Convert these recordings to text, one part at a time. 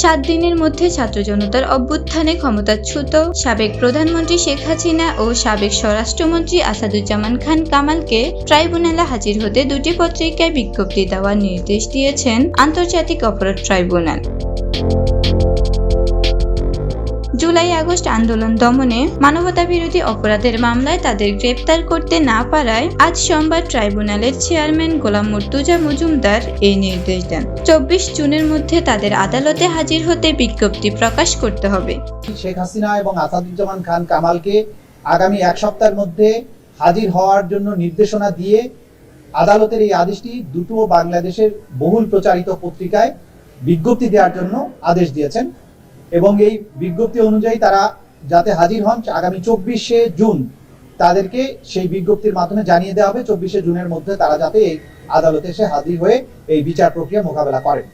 7 দিনের মধ্যে ছাত্র জনতার অভ্যুত্থানে ক্ষমতাচ্যুত সাবেক প্রধানমন্ত্রী শেখ হাসিনা ও সাবেক স্বরাষ্ট্রমন্ত্রী আসাদুজ্জামান খান কামালকে ট্রাইব্যুনালে হাজির হতে দুটি পত্রিকায় বিজ্ঞপ্তি দেওয়ার নির্দেশ দিয়েছেন আন্তর্জাতিক অপরাধ ট্রাইব্যুনাল। জুলাই-আগস্ট আন্দোলন দমনে মানবতাবিরোধী অপরাধের মামলায় তাদের গ্রেপ্তার করতে না পারায় আজ সোমবার ট্রাইব্যুনালের চেয়ারম্যান গোলাম মুর্তুজা মজুমদার এই নির্দেশ দেন। 24 জুনের মধ্যে তাদের আদালতে হাজির হতে বিজ্ঞপ্তি প্রকাশ করতে হবে। শেখ হাসিনা এবং আসাদুজ্জামান খান কামালকে আগামী 1 সপ্তাহের মধ্যে হাজির হওয়ার জন্য নির্দেশনা দিয়ে আদালতের এই আদেশটি দুটো বাংলাদেশের বহুল প্রচারিত পত্রিকায় বিজ্ঞপ্তি দেওয়ার জন্য আদেশ দিয়েছেন এবং এই বিজ্ঞপ্তি অনুযায়ী তারা যাতে হাজির হন আগামী 24শে জুন তাদেরকে সেই বিজ্ঞপ্তির মাধ্যমে জানিয়ে দেওয়া হবে 24শে জুনের মধ্যে তারা যাতে এই আদালতে এসে হাজির হয়ে এই বিচার প্রক্রিয়া মোকাবেলা করেন।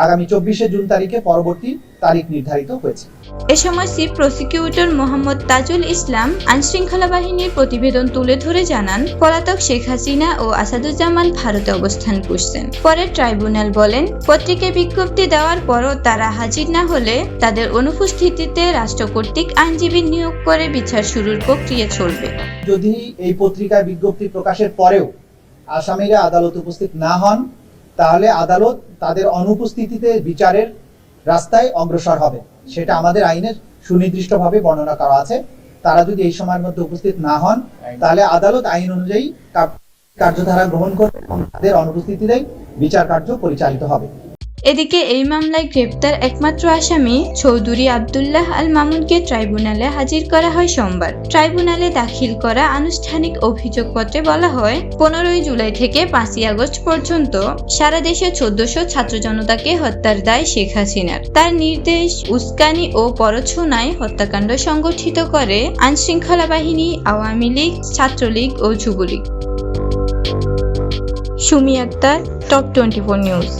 আগামী 24শে জুন তারিখে পরবর্তী তারিখ নির্ধারিত হয়েছে। এ সময় চিফ প্রসিকিউটর মোহাম্মদ তাজুল ইসলাম আইনশৃঙ্খলা বাহিনীর প্রতিবেদন তুলে ধরে জানান, পলাতক শেখ হাসিনা ও আসাদুজ্জামান ভারতে অবস্থান করছেন। পরে ট্রাইব্যুনাল বলেন, পত্রিকায় বিজ্ঞপ্তি দেওয়ার পরও তারা হাজির না হলে তাদের অনুপস্থিতিতে রাষ্ট্র কর্তৃক আইনজীবী নিয়োগ করে বিচার শুরুর প্রক্রিয়া চলবে। যদি এই পত্রিকায় বিজ্ঞপ্তি প্রকাশের পরেও আসামিরা আদালতে উপস্থিত না হন তাহলে আদালত তাদের অনুপস্থিতিতে বিচারের রাস্তায় অগ্রসর হবে, সেটা আমাদের আইনের সুনির্দিষ্টভাবে বর্ণনা করা আছে। তারা যদি এই সময়ের মধ্যে উপস্থিত না হন তাহলে আদালত আইন অনুযায়ী কার্যধারা গ্রহণ করবে এবং তাদের অনুপস্থিতিতেই বিচার কার্য পরিচালিত হবে। এদিকে এই মামলায় গ্রেপ্তার একমাত্র আসামি চৌধুরী আব্দুল্লাহ আল মামুনকে ট্রাইব্যুনালে হাজির করা হয় সোমবার। ট্রাইব্যুনালে দাখিল করা আনুষ্ঠানিক অভিযোগপত্রে বলা হয়, 15 জুলাই থেকে 5 আগস্ট পর্যন্ত সারা দেশে 1400 ছাত্র জনতাকে হত্যার দায় শেখ হাসিনার। তার নির্দেশ, উস্কানি ও পরোক্ষণায় হত্যাকাণ্ড সংগঠিত করে আইনশৃঙ্খলা বাহিনী, আওয়ামী লীগ, ছাত্রলীগ ও যুবলীগ। Sumi Akter, top 24 news.